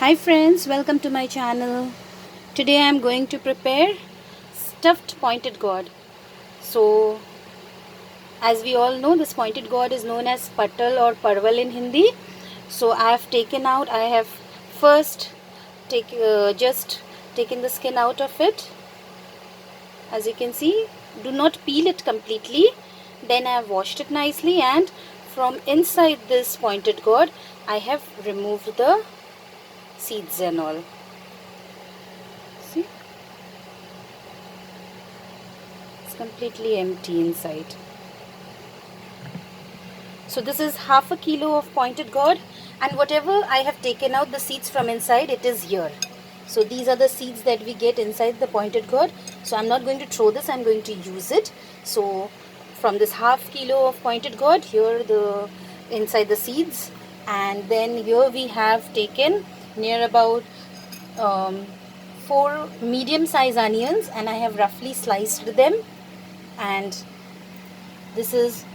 Hi friends, welcome to my channel. Today I am going to prepare stuffed pointed gourd. So as we all know, this pointed gourd is known as patal or parwal in Hindi. So I have first just taken the skin out of it. As you can see, do not peel it completely. Then I have washed it nicely, and from inside this pointed gourd I have removed the seeds and all. See, it's completely empty inside. So this is half a kilo of pointed gourd, and whatever I have taken out the seeds from inside, it is here. So these are the seeds that we get inside the pointed gourd. So I'm not going to throw this, I'm going to use it. So from this half kilo of pointed gourd, here the inside the seeds, and then here we have taken near about 4 medium size onions, and I have roughly sliced them. And this is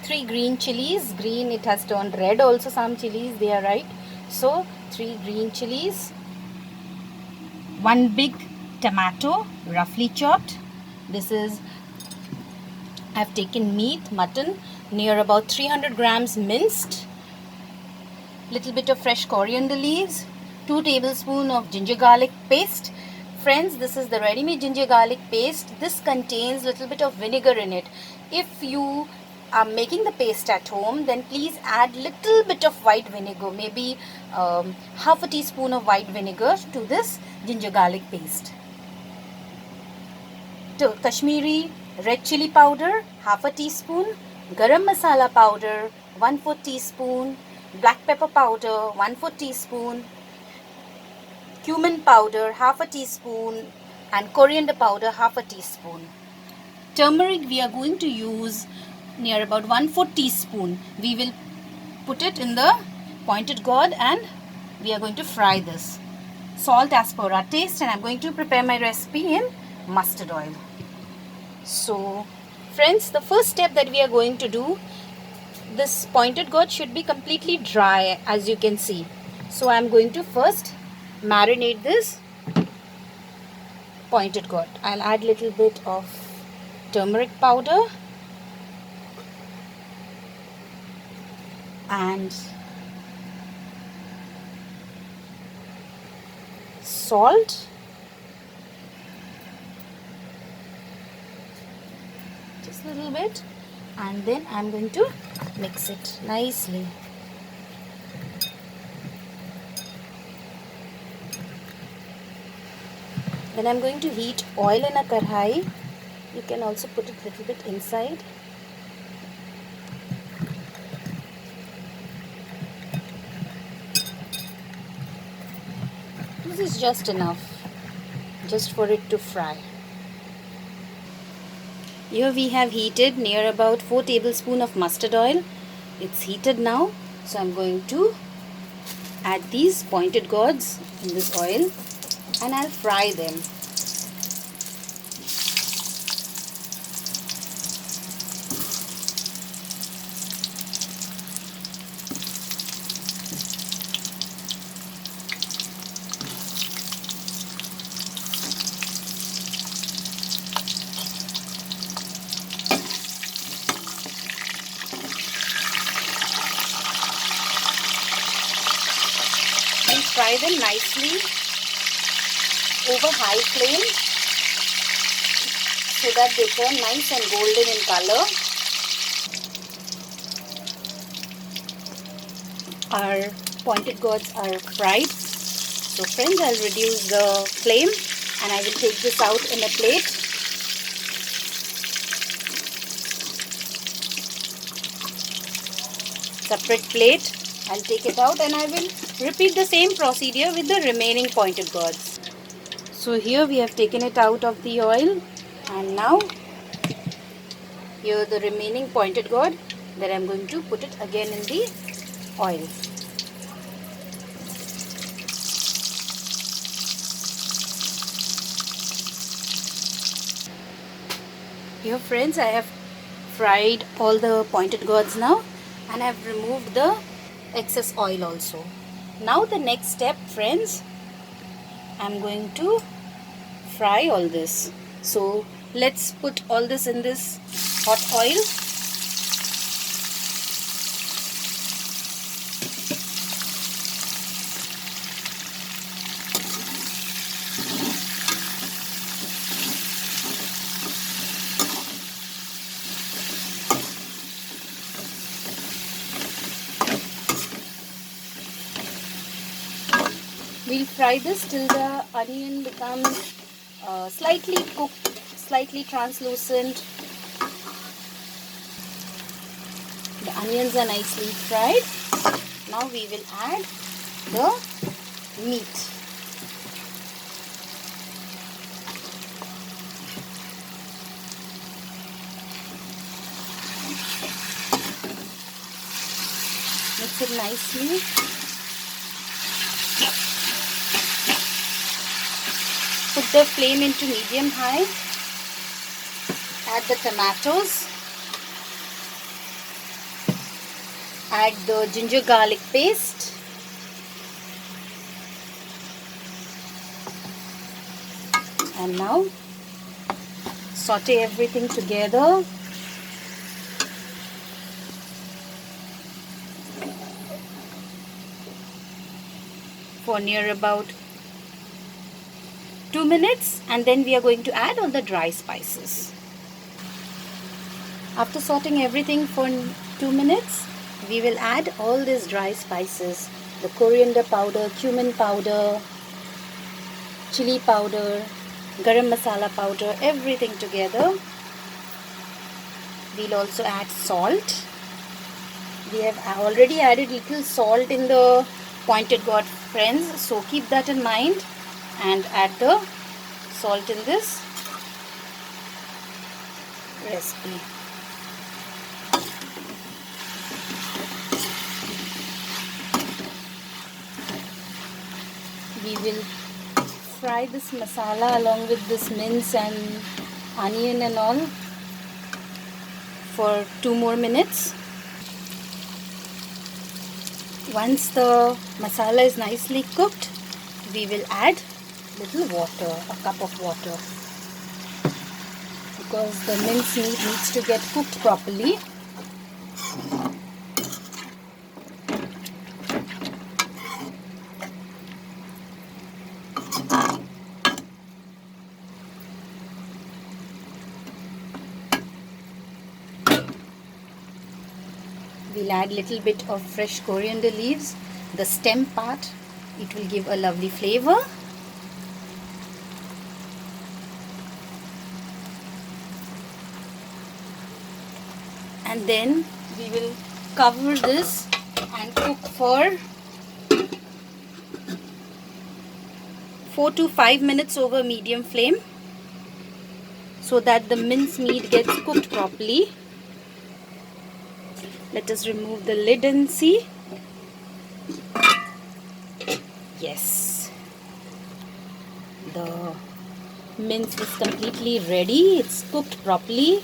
3 green chilies. Green, it has turned red also, some chilies, they are right. So 3 green chilies, 1 big tomato roughly chopped. This is, I have taken meat, mutton, near about 300 grams minced, little bit of fresh coriander leaves, 2 tablespoons of ginger garlic paste. Friends, this is the ready-made ginger garlic paste. This contains little bit of vinegar in it. If you are making the paste at home, then please add little bit of white vinegar, maybe half a teaspoon of white vinegar to this ginger garlic paste. Kashmiri red chili powder, half a teaspoon. Garam masala powder, 1/4 teaspoon. Black pepper powder, 1/4 teaspoon. Cumin powder, half a teaspoon. And coriander powder, half a teaspoon. Turmeric we are going to use near about 1/4 teaspoon. We will put it in the pointed gourd and we are going to fry this. Salt as per our taste, and I'm going to prepare my recipe in mustard oil. So friends, the first step that we are going to do, this pointed gourd should be completely dry, as you can see. So I'm going to first marinate this pointed gourd. I'll add little bit of turmeric powder and salt, just a little bit, and then I'm going to mix it nicely. Then I'm going to heat oil in a kadhai. You can also put it a little bit inside. This is just enough, just for it to fry. Here we have heated near about 4 tablespoons of mustard oil. It's heated now, so I'm going to add these pointed gourds in this oil and I'll fry them. And fry them nicely over high flame so that they turn nice and golden in color. Our pointed gourds are fried. So friends, I'll reduce the flame and I will take this out in a plate. Separate plate. I'll take it out and I will repeat the same procedure with the remaining pointed gourds. So here we have taken it out of the oil, and now here the remaining pointed gourd, that I'm going to put it again in the oil. Here friends, I have fried all the pointed gourds now, and I have removed the excess oil also. Now the next step, friends, I'm going to fry all this. So let's put all this in this hot oil. We'll fry this till the onion becomes slightly cooked, slightly translucent. The onions are nicely fried. Now we will add the meat. Mix it nicely. Put the flame into medium high. Add the tomatoes. Add the ginger garlic paste. And now saute everything together. For near about 2 minutes, and then we are going to add all the dry spices. After sauteing everything for 2 minutes, we will add all these dry spices, the coriander powder, cumin powder, chili powder, garam masala powder, everything together. We'll also add salt. We have already added little salt in the pointed gourd, friends, so keep that in mind and add the salt in this recipe. We will fry this masala along with this mince and onion and all for 2 more minutes. Once the masala is nicely cooked, we will add little water, a cup of water, because the mince meat needs to get cooked properly. We'll add little bit of fresh coriander leaves, the stem part. It will give a lovely flavor. And then we will cover this and cook for 4 to 5 minutes over medium flame, so that the mince meat gets cooked properly. Let us remove the lid and see. Yes, the mince is completely ready. It's cooked properly.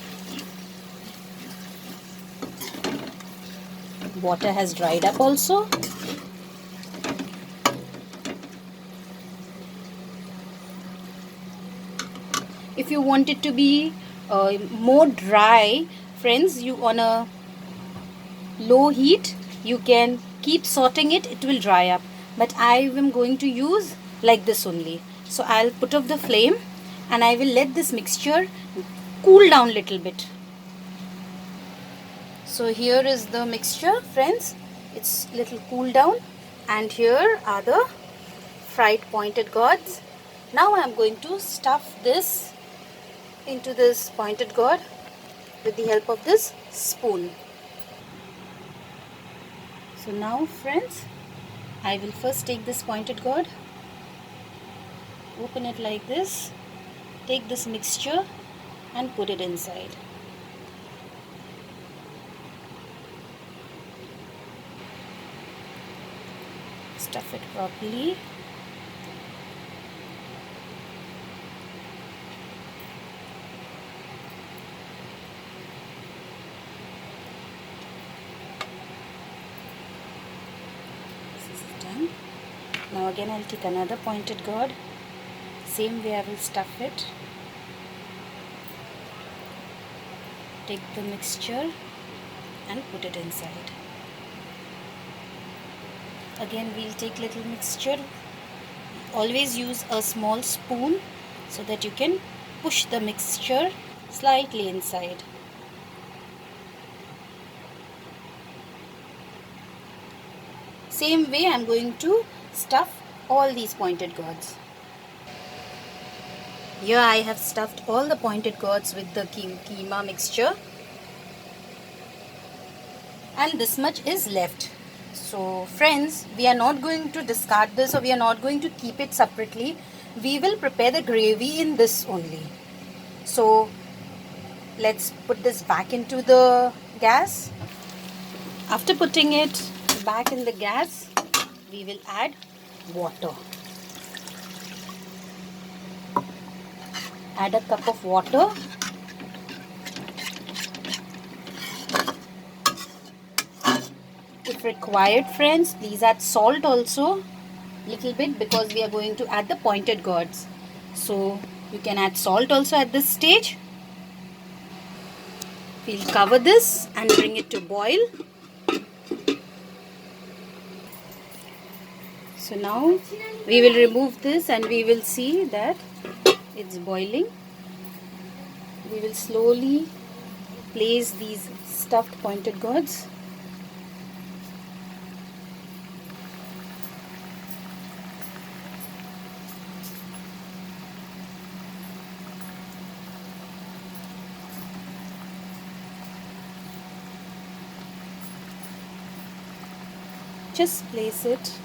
Water has dried up also. If you want it to be more dry, friends, you on a low heat you can keep sauteing it, it will dry up, but I am going to use like this only. So I'll put off the flame and I will let this mixture cool down little bit. So here is the mixture, friends. It's little cool down, and here are the fried pointed gourds. Now I am going to stuff this into this pointed gourd with the help of this spoon. So now, friends, I will first take this pointed gourd, open it like this, take this mixture and put it inside. Stuff it properly. This is done. Now again I'll take another pointed gourd. Same way I will stuff it. Take the mixture and put it inside. Again we'll take little mixture. Always use a small spoon so that you can push the mixture slightly inside. Same way I'm going to stuff all these pointed gourds. Here I have stuffed all the pointed gourds with the keema mixture, and this much is left. So friends, we are not going to discard this, or we are not going to keep it separately. We will prepare the gravy in this only. So let's put this back into the gas. After putting it back in the gas, we will add water. Add a cup of water. If required, friends, please add salt also, little bit, because we are going to add the pointed gourds. So you can add salt also at this stage. We'll cover this and bring it to boil. So now we will remove this and we will see that it's boiling. We will slowly place these stuffed pointed gourds. Just place it.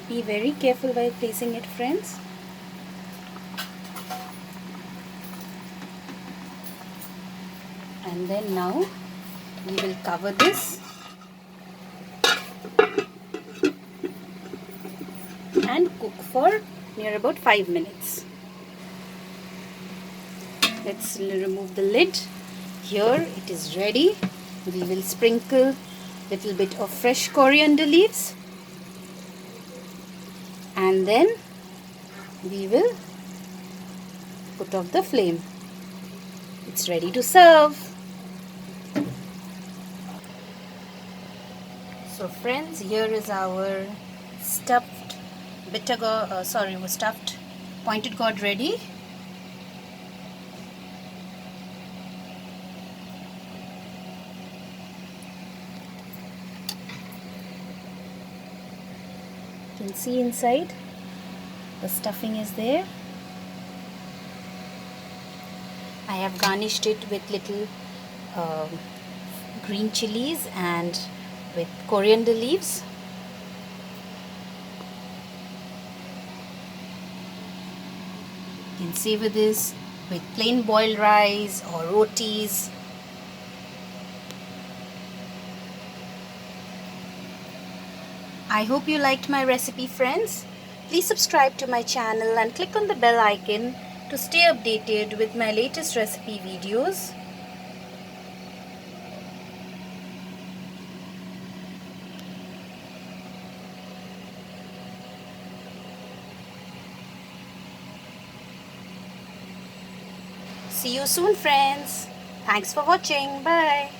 Be very careful while placing it, friends. And then now we will cover this and cook for near about 5 minutes. Let's remove the lid. Here it is ready. We will sprinkle little bit of fresh coriander leaves, and then we will put off the flame. It's ready to serve. So friends, here is our stuffed stuffed pointed gourd ready. You can see inside the stuffing is there. I have garnished it with little green chilies and with coriander leaves. You can savor this with plain boiled rice or rotis. I hope you liked my recipe, friends. Please subscribe to my channel and click on the bell icon to stay updated with my latest recipe videos. See you soon, friends. Thanks for watching. Bye.